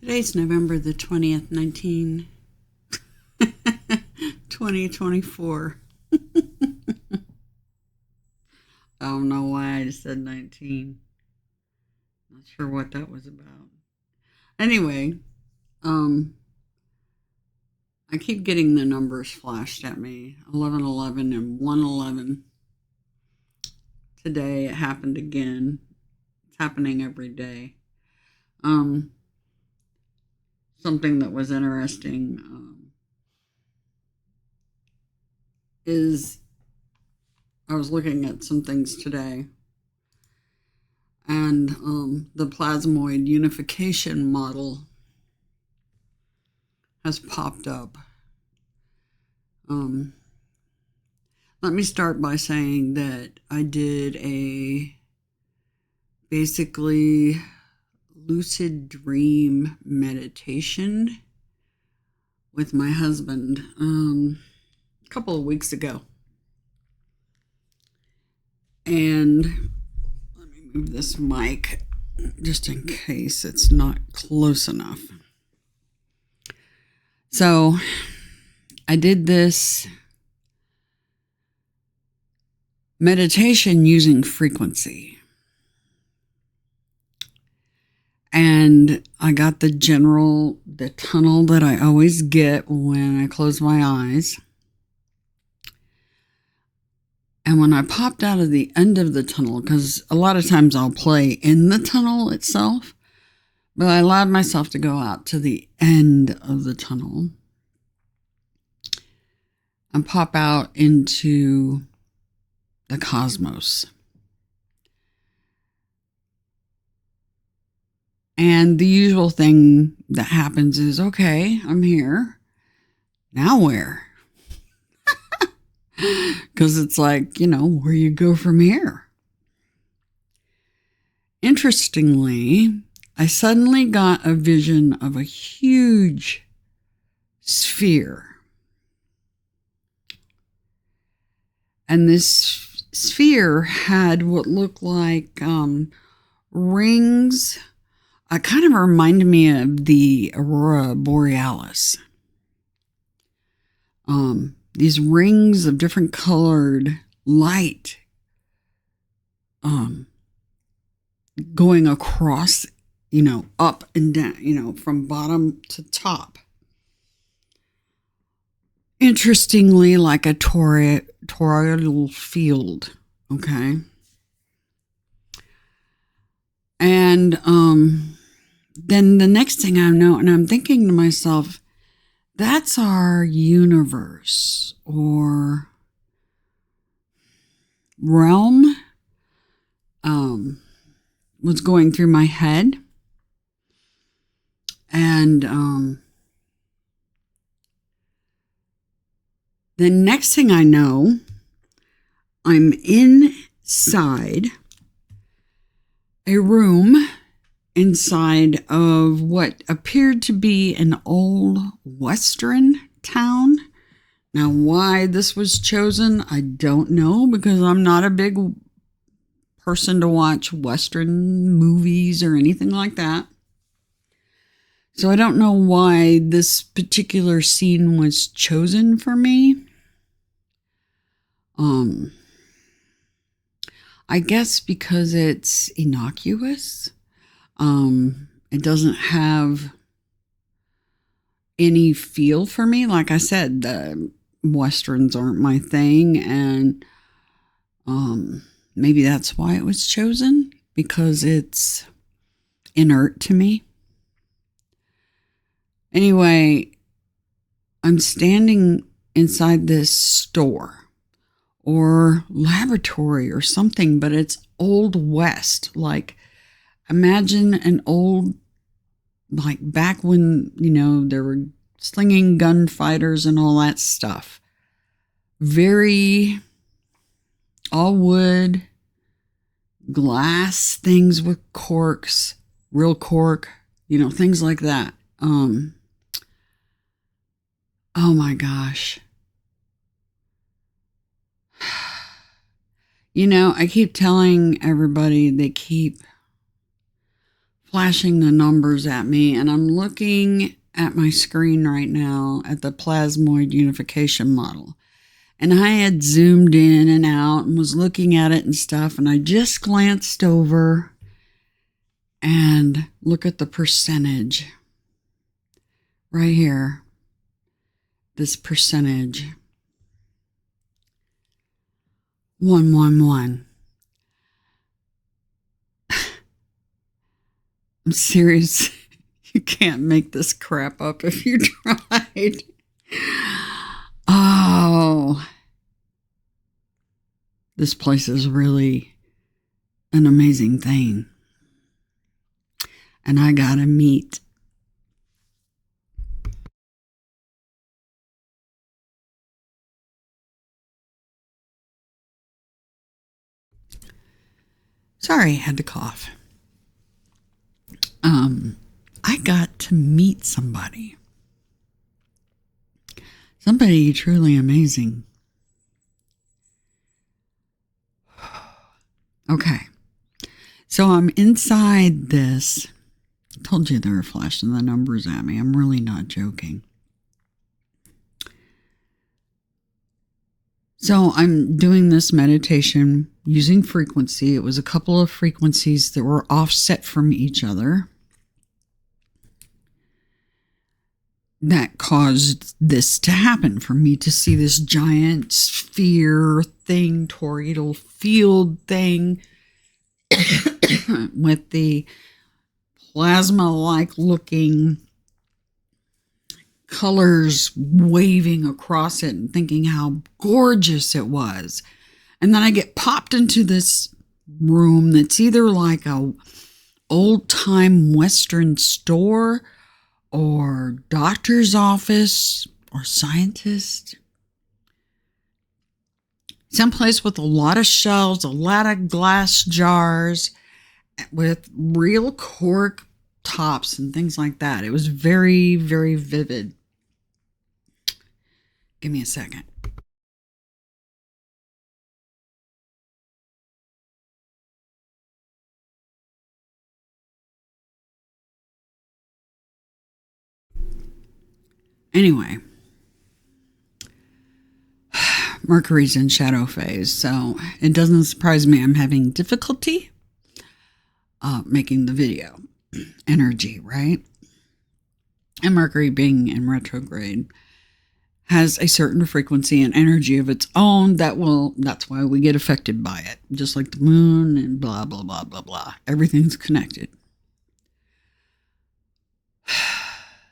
Today's November the 20th, 2024. I don't know why I just said 19. Not sure what that was about. Anyway, I keep getting the numbers flashed at me. 1111 and 111. Today it happened again. It's happening every day. Something that was interesting is I was looking at some things today, and the Plasmoid Unification model has popped up. Let me start by saying that I did a basically lucid dream meditation with my husband a couple of weeks ago. And let me move this mic just in case it's not close enough. So I did this meditation using frequency. And I got the tunnel that I always get when I close my eyes. And when I popped out of the end of the tunnel, because a lot of times I'll play in the tunnel itself, but I allowed myself to go out to the end of the tunnel and pop out into the cosmos. And the usual thing that happens is, okay, I'm here. Now where? Because it's like, where you go from here. Interestingly, I suddenly got a vision of a huge sphere. And this sphere had what looked like rings. It kind of reminded me of the Aurora Borealis. These rings of different colored light going across, up and down, from bottom to top. Interestingly, like a toroidal field, okay? And then the next thing I know, and I'm thinking to myself, that's our universe or realm, was going through my head. And the next thing I know, I'm inside a room inside of what appeared to be an old Western town. Now, why this was chosen, I don't know, because I'm not a big person to watch Western movies or anything like that. So I don't know why this particular scene was chosen for me. I guess because it's innocuous. It doesn't have any feel for me. Like I said, the Westerns aren't my thing, and maybe that's why it was chosen, because it's inert to me. Anyway, I'm standing inside this store or laboratory or something, but it's Old West. Like, imagine an old, like back when, there were slinging gunfighters and all that stuff. Very all wood, glass things with corks, real cork, things like that. Oh my gosh. I keep telling everybody, they keep flashing the numbers at me, and I'm looking at my screen right now at the Plasmoid Unification model. And I had zoomed in and out and was looking at it and stuff, and I just glanced over and look at the percentage right here. This percentage. 111. I'm serious. You can't make this crap up if you tried. Oh, this place is really an amazing thing. And I gotta meet. Sorry, I had to cough. I got to meet somebody. Somebody truly amazing. Okay. So I'm inside this. I told you they were flashing the numbers at me. I'm really not joking. So I'm doing this meditation using frequency. It was a couple of frequencies that were offset from each other that caused this to happen, for me to see this giant sphere thing, toroidal field thing with the plasma-like looking colors waving across it, and thinking how gorgeous it was. And then I get popped into this room that's either like a old-time Western store or doctor's office or scientist. Someplace with a lot of shelves, a lot of glass jars with real cork tops and things like that. It was very, very vivid. Give me a second. Anyway, Mercury's in shadow phase, so it doesn't surprise me I'm having difficulty making the video. Energy, right? And Mercury, being in retrograde, has a certain frequency and energy of its own that's why we get affected by it. Just like the moon and blah, blah, blah, blah, blah. Everything's connected.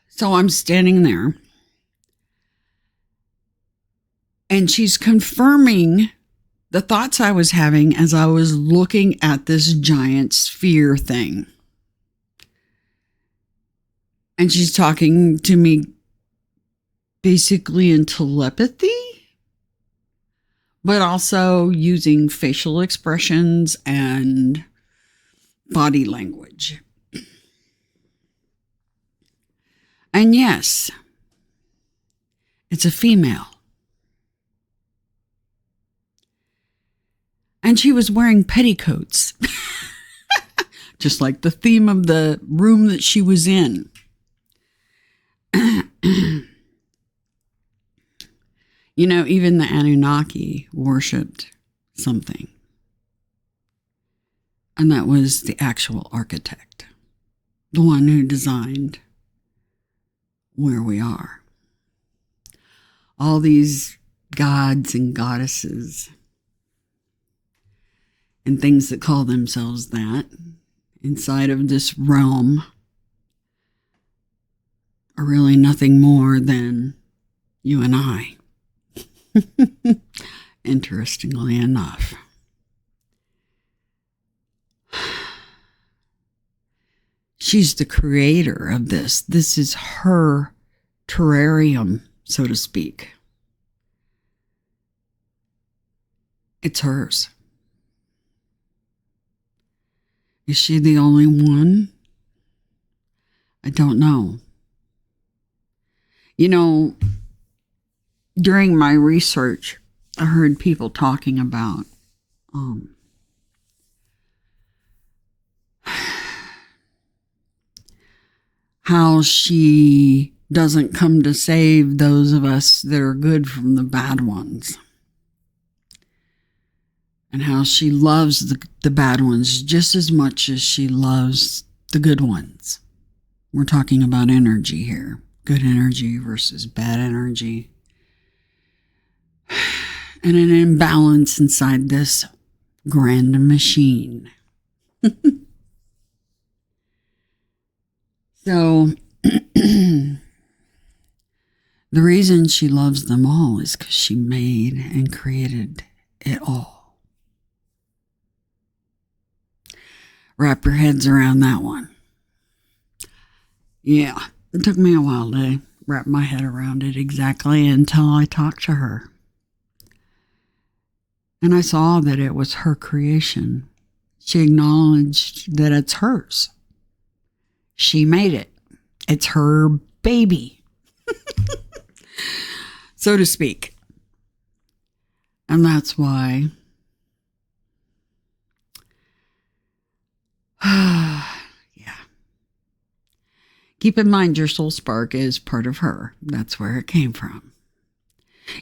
So I'm standing there, and she's confirming the thoughts I was having as I was looking at this giant sphere thing. And she's talking to me basically in telepathy, but also using facial expressions and body language. And yes, it's a female. And she was wearing petticoats, just like the theme of the room that she was in. You know, even the Anunnaki worshipped something. And that was the actual architect, the one who designed where we are. All these gods and goddesses and things that call themselves that inside of this realm are really nothing more than you and I. Interestingly enough. She's the creator of this. This is her terrarium, so to speak. It's hers. Is she the only one? I don't know. You know, during my research, I heard people talking about how she doesn't come to save those of us that are good from the bad ones. And how she loves the bad ones just as much as she loves the good ones. We're talking about energy here. Good energy versus bad energy. And an imbalance inside this grand machine. So, the reason she loves them all is because she made and created it all. Wrap your heads around that one. Yeah, it took me a while to wrap my head around it exactly until I talked to her. And I saw that it was her creation. She acknowledged that it's hers. She made it. It's her baby, so to speak. And that's why yeah. Keep in mind your soul spark is part of her. That's where it came from.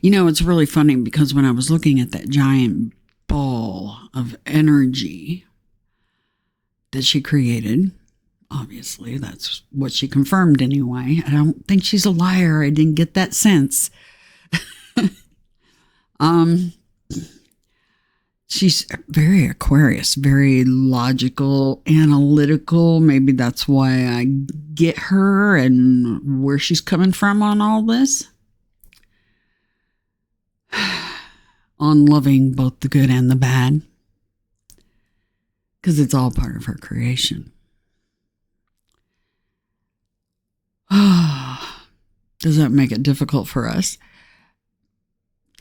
You know, it's really funny because when I was looking at that giant ball of energy that she created, obviously that's what she confirmed anyway. I don't think she's a liar. I didn't get that sense. She's very Aquarius, very logical, analytical. Maybe that's why I get her and where she's coming from on all this. On loving both the good and the bad. Because it's all part of her creation. Does that make it difficult for us?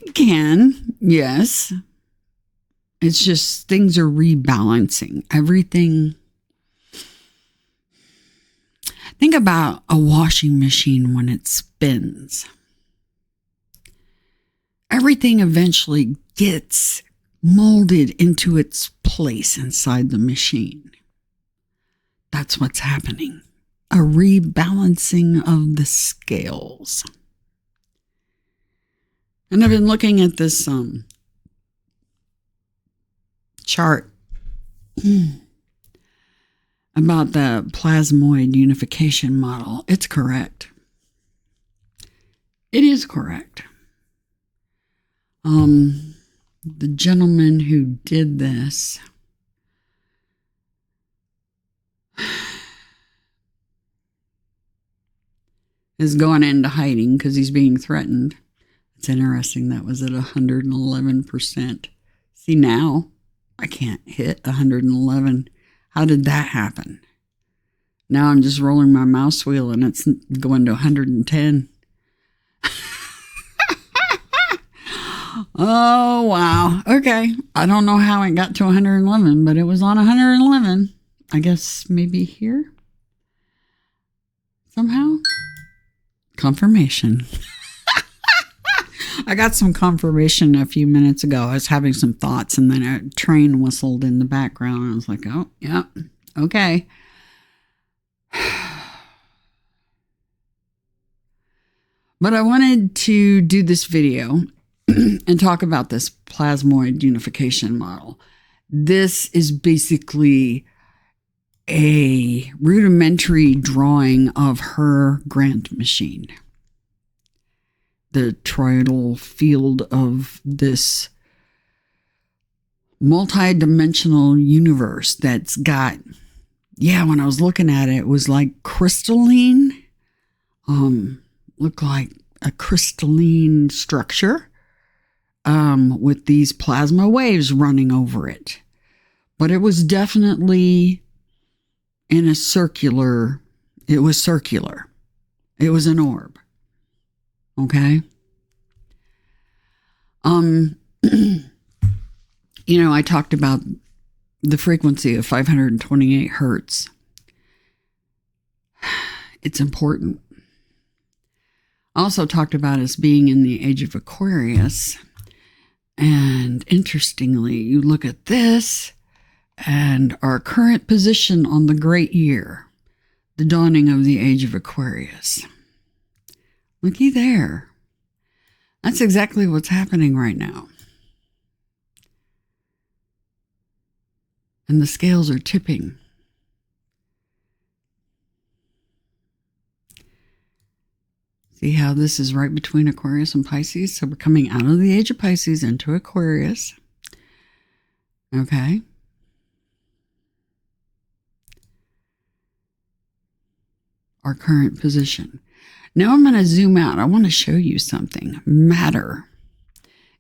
It can, yes. It's just things are rebalancing. Everything. Think about a washing machine when it spins. Everything eventually gets molded into its place inside the machine. That's what's happening. A rebalancing of the scales. And I've been looking at this chart about the Plasmoid Unification model. It's correct. It is correct. The gentleman who did this is going into hiding because he's being threatened. It's interesting. That was at 111%. See, now I can't hit 111. How did that happen? Now I'm just rolling my mouse wheel and it's going to 110. Oh, wow. Okay. I don't know how it got to 111, but it was on 111. I guess maybe here? Somehow? Confirmation. I got some confirmation a few minutes ago. I was having some thoughts and then a train whistled in the background. I was like, oh, yeah, okay. But I wanted to do this video and talk about this Plasmoid Unification model. This is basically a rudimentary drawing of her grand machine. The toroidal field of this multi-dimensional universe that's got, when I was looking at it, it was like crystalline, looked like a crystalline structure, with these plasma waves running over it. But it was definitely in a circular, it was circular. It was an orb. Okay. I talked about the frequency of 528 hertz. It's important. I also talked about us being in the age of Aquarius. And interestingly, you look at this and our current position on the great year. the dawning of the age of Aquarius. Looky there. That's exactly what's happening right now. And the scales are tipping. See how this is right between Aquarius and Pisces? So we're coming out of the age of Pisces into Aquarius. Okay. Our current position. Now I'm going to zoom out. I want to show you something. Matter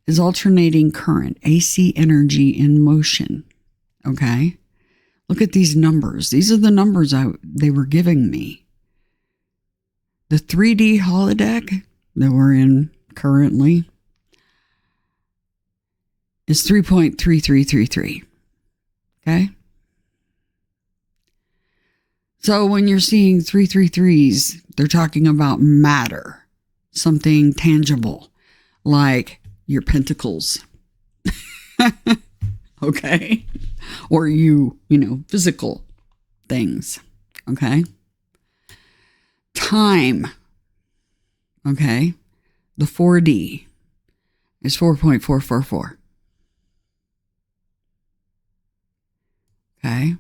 is alternating current, AC energy in motion. Okay. Look at these numbers. These are the numbers they were giving me. The 3D holodeck that we're in currently is 3.3333. Okay. So when you're seeing 333s, they're talking about matter, something tangible, like your pentacles. Okay. Or physical things. Okay. Time. Okay. The 4D is 4.444. Okay.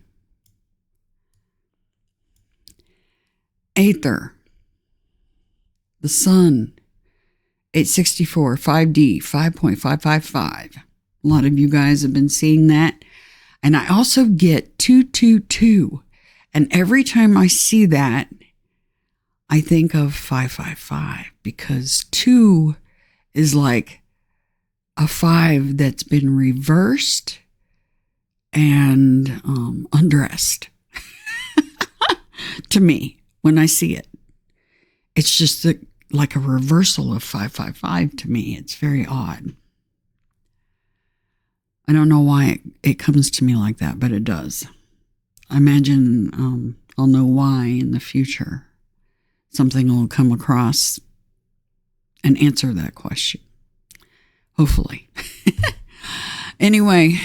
Aether. The sun. 864. 5D. 5.555. A lot of you guys have been seeing that. And I also get 222. And every time I see that, I think of 555 because 2 is like a 5 that's been reversed and undressed. To me, when I see it, it's just like a reversal of 555 to me. It's very odd. I don't know why it comes to me like that, but it does. I imagine I'll know why in the future. Something will come across and answer that question. Hopefully. Anyway,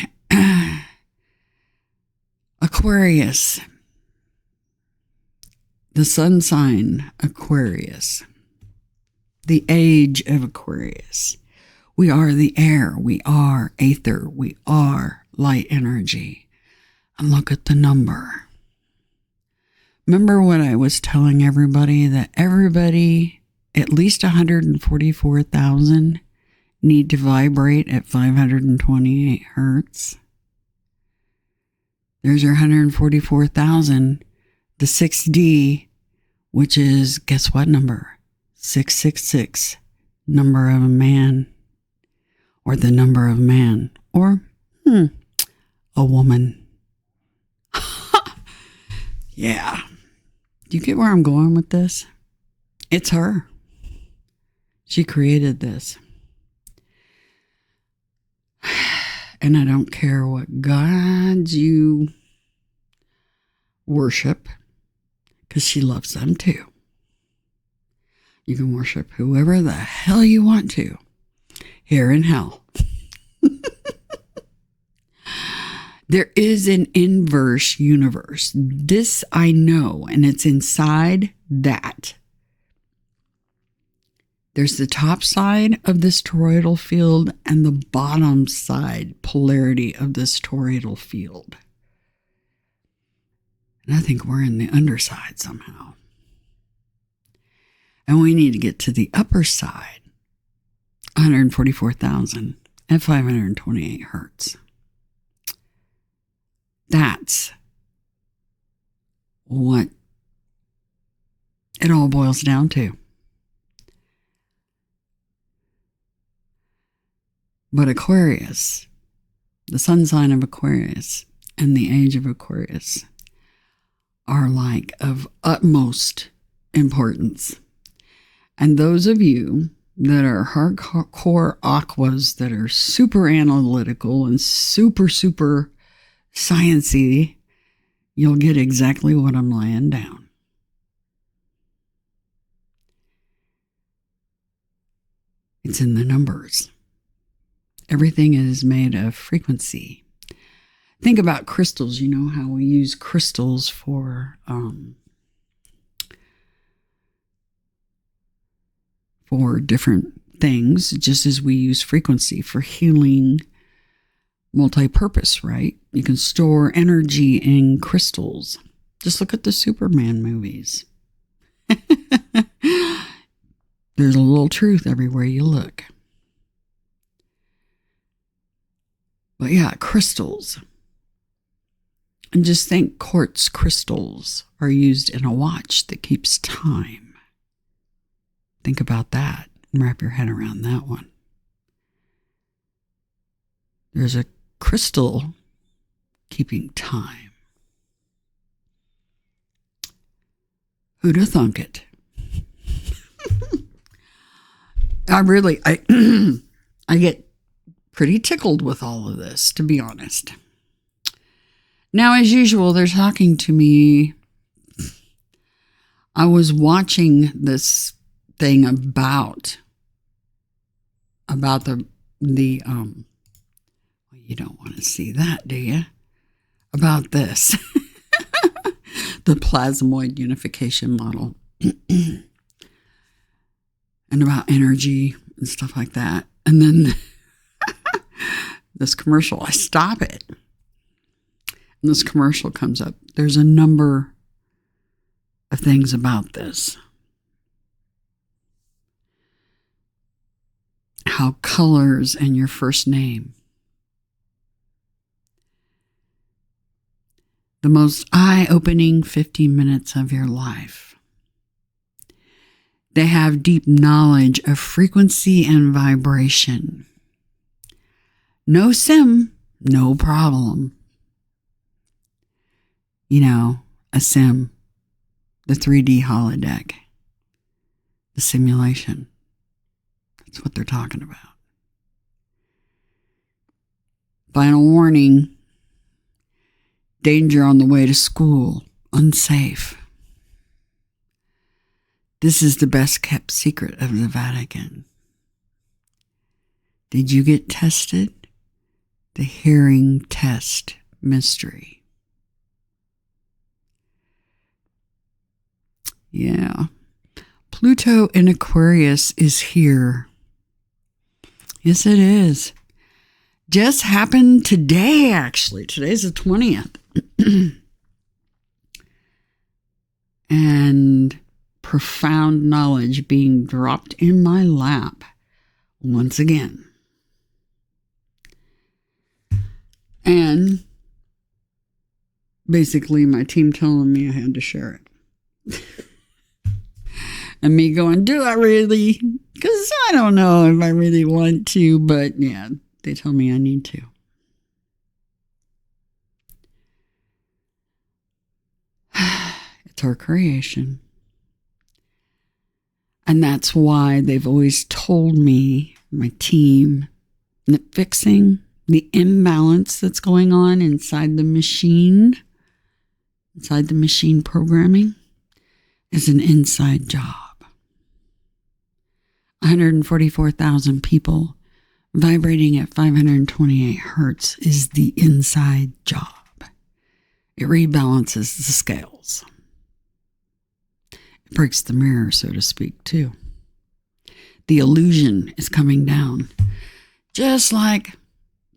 Aquarius. The sun sign, Aquarius. The age of Aquarius. We are the air. We are aether. We are light energy. And look at the number. Remember what I was telling everybody, that everybody, at least 144,000, need to vibrate at 528 hertz. There's your 144,000. The 6D, which is, guess what number? 666, number of a man. Or the number of man. Or, a woman. Yeah. Do you get where I'm going with this? It's her. She created this. And I don't care what gods you worship, because she loves them too. You can worship whoever the hell you want to here in hell. There is an inverse universe. This I know, and it's inside that. There's the top side of this toroidal field and the bottom side polarity of this toroidal field. And I think we're in the underside somehow. And we need to get to the upper side, 144,000 at 528 hertz. That's what it all boils down to. But Aquarius, the sun sign of Aquarius and the age of Aquarius are like of utmost importance. And those of you that are hardcore aquas, that are super analytical and super sciencey, you'll get exactly what I'm laying down. It's in the numbers. Everything is made of frequency. Think about crystals. You know how we use crystals for for different things, just as we use frequency for healing, multi-purpose, right? You can store energy in crystals. Just look at the Superman movies. There's a little truth everywhere you look. But yeah, crystals. And just think quartz crystals are used in a watch that keeps time. Think about that and wrap your head around that one. There's a crystal keeping time. Who'd have thunk it? I get pretty tickled with all of this, to be honest. Now, as usual, they're talking to me. I was watching this thing about the you don't want to see that, do you? About this. The Plasmoid Unification model. And about energy and stuff like that. And then this commercial, I stop it. And this commercial comes up. There's a number of things about this. How colors and your first name. The most eye-opening 50 minutes of your life. They have deep knowledge of frequency and vibration. No sim, no problem. You know, a sim, the 3D holodeck, the simulation. That's what they're talking about. Final warning. Danger on the way to school. Unsafe. This is the best kept secret of the Vatican. Did you get tested? The hearing test mystery. Yeah. Pluto in Aquarius is here. Yes, it is. Just happened today, actually. Today's the 20th. And profound knowledge being dropped in my lap once again. And basically my team telling me I had to share it. And me going, do I really? Because I don't know if I really want to, but yeah, they tell me I need to. It's our creation. And that's why they've always told me, my team, that fixing the imbalance that's going on inside the machine programming, is an inside job. 144,000 people vibrating at 528 hertz is the inside job. It rebalances the scales. It breaks the mirror, so to speak, too. The illusion is coming down. Just like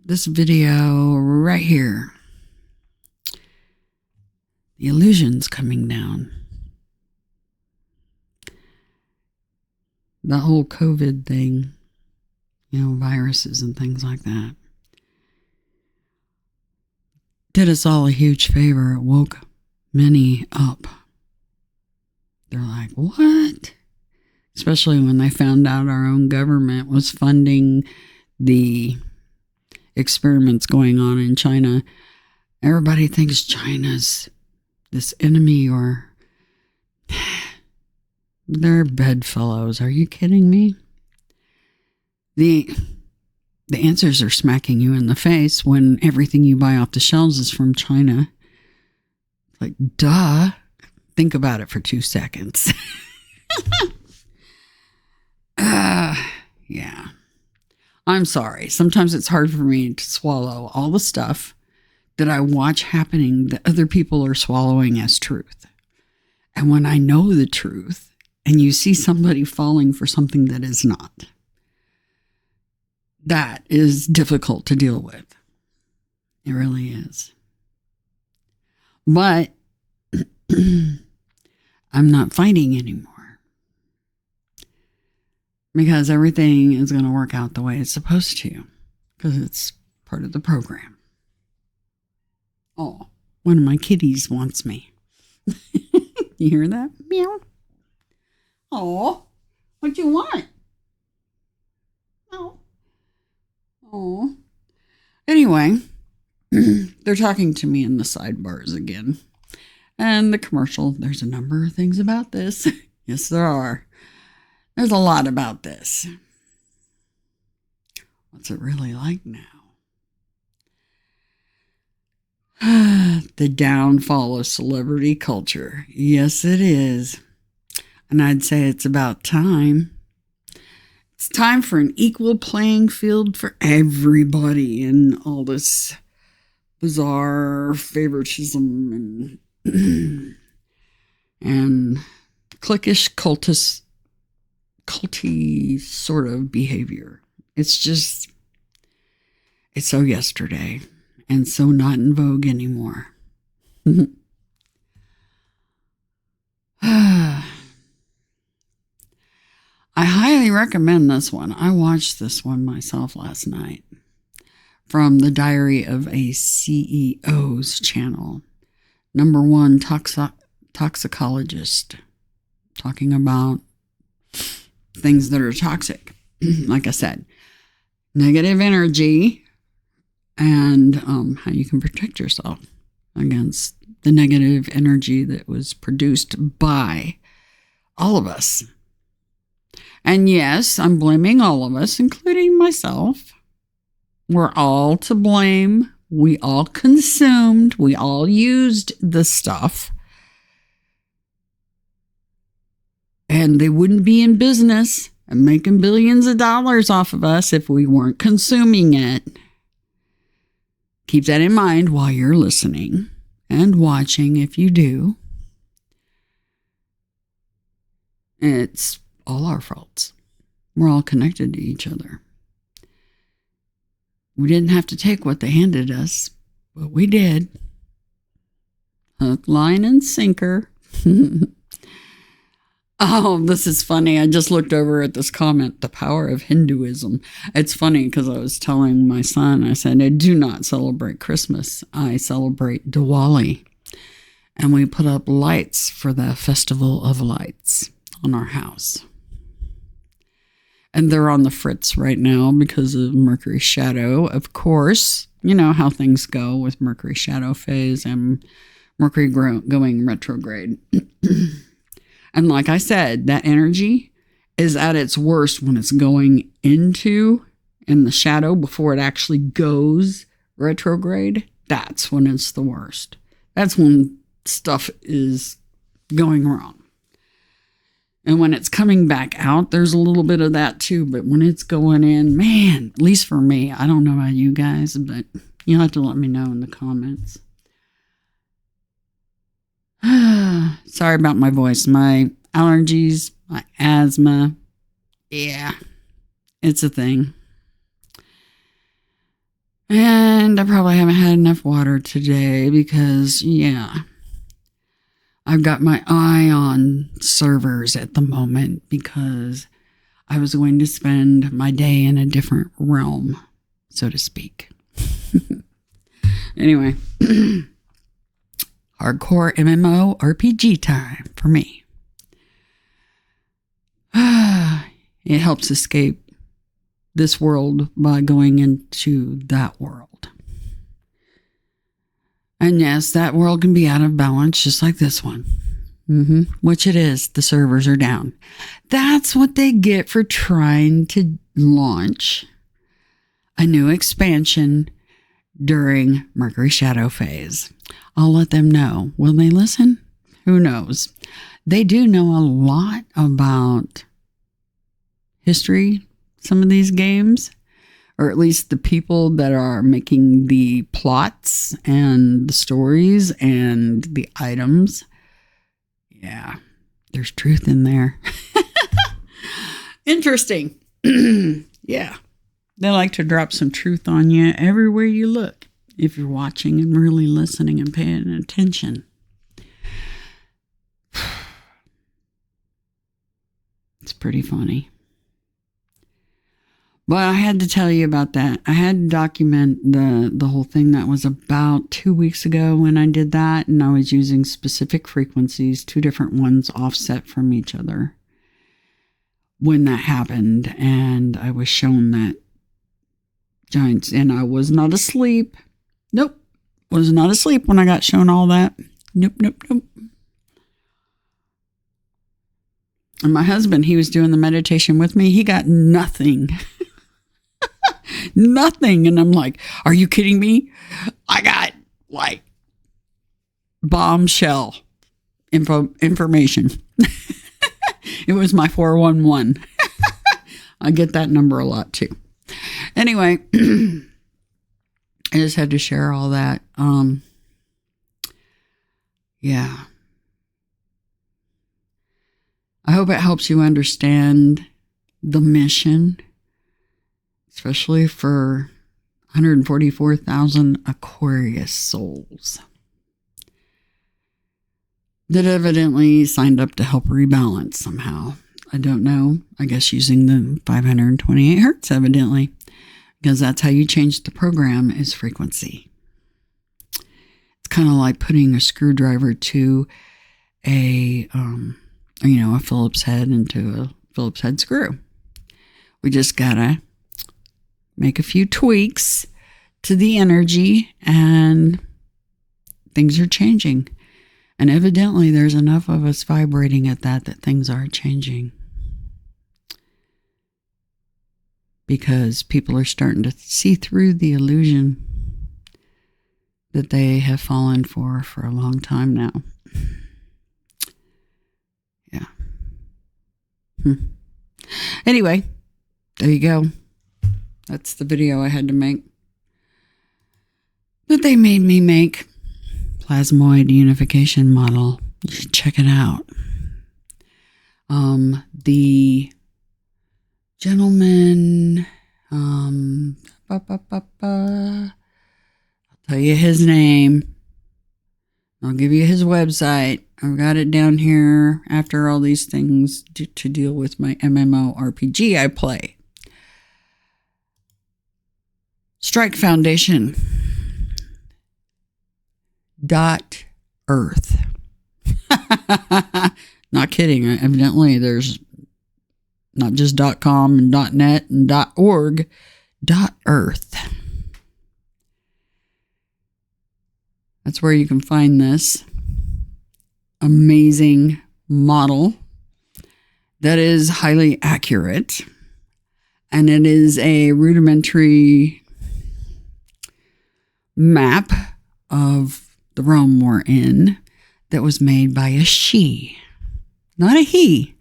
this video right here. The illusion's coming down. The whole COVID thing, viruses and things like that, did us all a huge favor. It woke many up. They're like, what? Especially when they found out our own government was funding the experiments going on in China. Everybody thinks China's this enemy, or they're bedfellows. Are you kidding me? The answers are smacking you in the face when everything you buy off the shelves is from China. Like, duh. Think about it for 2 seconds. Yeah. I'm sorry. Sometimes it's hard for me to swallow all the stuff that I watch happening that other people are swallowing as truth. And when I know the truth, and you see somebody falling for something that is not. That is difficult to deal with. It really is. But I'm not fighting anymore. Because everything is going to work out the way it's supposed to. Because it's part of the program. Oh, one of my kitties wants me. You hear that? Meow. Oh, what you want? Oh. Oh. Anyway, they're talking to me in the sidebars again. And the commercial, there's a number of things about this. Yes, there are. There's a lot about this. What's it really like now? The downfall of celebrity culture. Yes, it is. And I'd say it's about time. It's time for an equal playing field for everybody and all this bizarre favoritism and cliquish culty sort of behavior. It's so yesterday and so not in vogue anymore. I highly recommend this one. I watched this one myself last night from the Diary of a CEO's channel. Number one toxicologist talking about things that are toxic. Like I said, negative energy and how you can protect yourself against the negative energy that was produced by all of us. And yes, I'm blaming all of us, including myself. We're all to blame. We all consumed. We all used the stuff. And they wouldn't be in business and making billions of dollars off of us if we weren't consuming it. Keep that in mind while you're listening and watching if you do. It's all our faults. We're all connected to each other. We didn't have to take what they handed us, but we did. Hook, line, and sinker. Oh, this is funny. I just looked over at this comment, the power of Hinduism. It's funny because I was telling my son, I said, I do not celebrate Christmas. I celebrate Diwali. And we put up lights for the Festival of Lights on our house. And they're on the fritz right now because of Mercury shadow. Of course, you know how things go with Mercury shadow phase and Mercury going retrograde. And like I said, that energy is at its worst when it's going into in the shadow before it actually goes retrograde. That's when it's the worst. That's when stuff is going wrong. And when it's coming back out, there's a little bit of that too. But when it's going in, man, at least for me, I don't know about you guys, but you'll have to let me know in the comments. Sorry about my voice. My allergies, my asthma. Yeah, it's a thing. And I probably haven't had enough water today because, yeah, I've got my eye on servers at the moment because I was going to spend my day in a different realm, so to speak. Anyway, hardcore MMO RPG time for me. It helps escape this world by going into that world. And yes, that world can be out of balance just like this one. Which it is. The servers are down. That's what they get for trying to launch a new expansion during Mercury shadow phase. I'll let them know. Will they listen? Who knows? They do know a lot about history, some of these games. Or at least the people that are making the plots and the stories and the items. Yeah. there's truth in there. Interesting. Yeah. They like to drop some truth on you everywhere you look, if you're watching and really listening and paying attention. It's pretty funny. But I had to tell you about that. I had to document the whole thing. That was about 2 weeks ago when I did that. And I was using specific frequencies, 2 different ones offset from each other when that happened. And I was shown that giants. And I was not asleep. Nope. Was not asleep when I got shown all that. Nope. And my husband, he was doing the meditation with me. He got nothing. Nothing. And I'm like, are you kidding me? I got like bombshell information. It was my 411. I get that number a lot too. Anyway, I just had to share all that. Yeah. I hope it helps you understand the mission, especially for 144,000 Aquarius souls that evidently signed up to help rebalance somehow. I don't know. I guess using the 528 hertz, evidently, because that's how you change the program is frequency. It's kind of like putting a screwdriver to a Phillips head into a Phillips head screw. We just gotta make a few tweaks to the energy and things are changing. And evidently there's enough of us vibrating at that things are changing. Because people are starting to see through the illusion that they have fallen for a long time now. Yeah. Anyway, there you go. That's the video I had to make. That they made me make. Plasmoid Unification model. You should check it out. The gentleman, I'll tell you his name. I'll give you his website. I've got it down here after all these things to deal with my MMORPG I play. Strike Foundation. .earth. Not kidding. Evidently, there's not just .com and .net and .org. .earth. That's where you can find this amazing model that is highly accurate. And it is a rudimentary map of the realm we're in that was made by a she, not a he.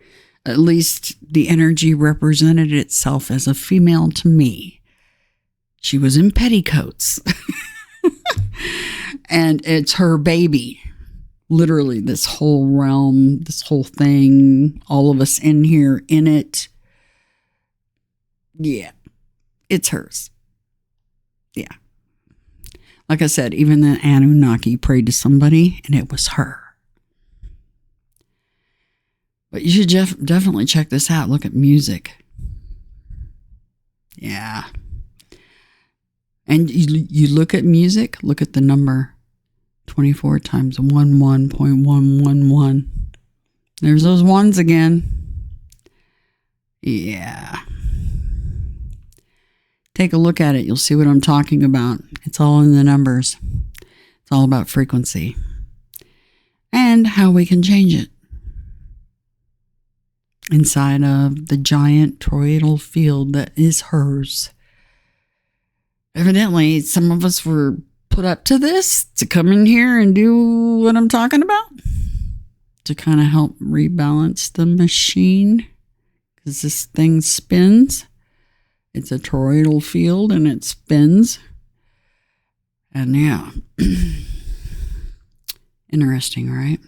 At least the energy represented itself as a female to me. She was in petticoats. And it's her baby. Literally, this whole realm, this whole thing, all of us in here, in it. Yeah, it's hers. Yeah. Like I said, even the Anunnaki prayed to somebody, and it was her. But you should definitely check this out. Look at music. Yeah. And you look at music, look at the number 24 times 11.111. There's those ones again. Yeah. Take a look at it. You'll see what I'm talking about. It's all in the numbers. It's all about frequency and how we can change it inside of the giant toroidal field that is hers. Evidently, some of us were put up to this, to come in here and do what I'm talking about, to kind of help rebalance the machine, because this thing spins. It's a toroidal field and it spins. And yeah, interesting, right?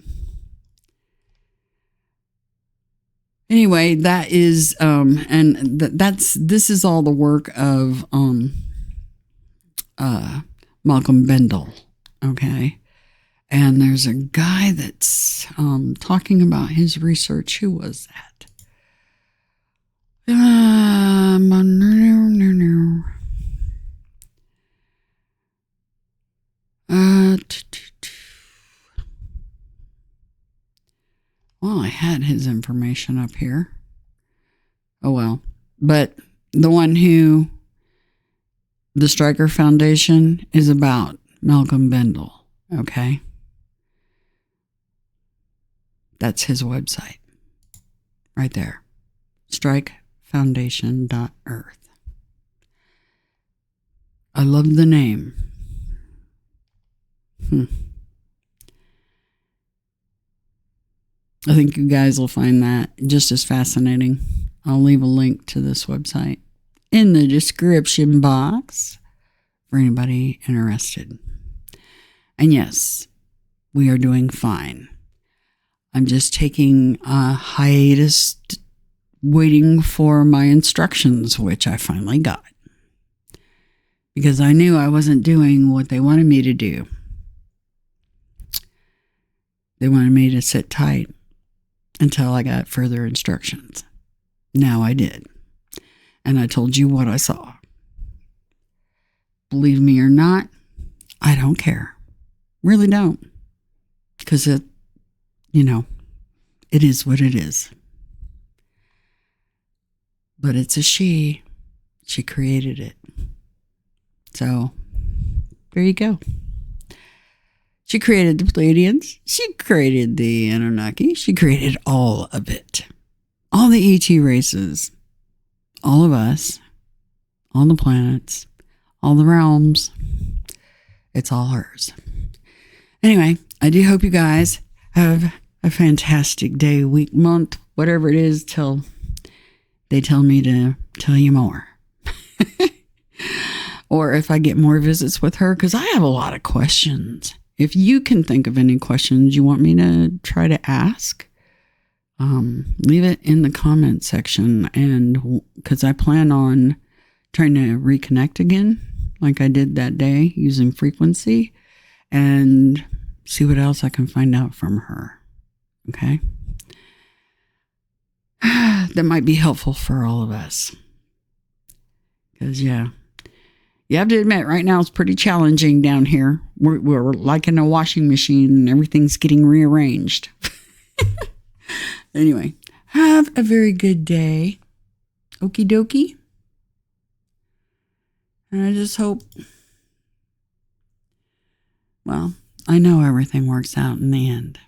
Anyway, that is, this is all the work of Malcolm Bendall. Okay. And there's a guy that's talking about his research. Who was that? Well, I had his information up here. Oh, well. But the one who, the Stryker Foundation, is about Malcolm Bendall. Okay. That's his website. Right there. strikefoundation.earth. I love the name. I think you guys will find that just as fascinating. I'll leave a link to this website in the description box for anybody interested. And yes, we are doing fine. I'm just taking a hiatus, waiting for my instructions, which I finally got. Because I knew I wasn't doing what they wanted me to do. They wanted me to sit tight until I got further instructions. Now I did. And I told you what I saw. Believe me or not, I don't care. Really don't. Because it is what it is. But it's a she. She created it. So, there you go. She created the Pleiadians. She created the Anunnaki. She created all of it. All the ET races. All of us. All the planets. All the realms. It's all hers. Anyway, I do hope you guys have a fantastic day, week, month, whatever it is, till they tell me to tell you more. Or if I get more visits with her, because I have a lot of questions. If you can think of any questions you want me to try to ask, leave it in the comment section. And because I plan on trying to reconnect again, like I did that day, using frequency, and see what else I can find out from her. Okay? That might be helpful for all of us. Because, yeah. You have to admit, right now it's pretty challenging down here. We're like in a washing machine and everything's getting rearranged. Anyway, have a very good day. Okie dokie. And I just hope, well, I know everything works out in the end.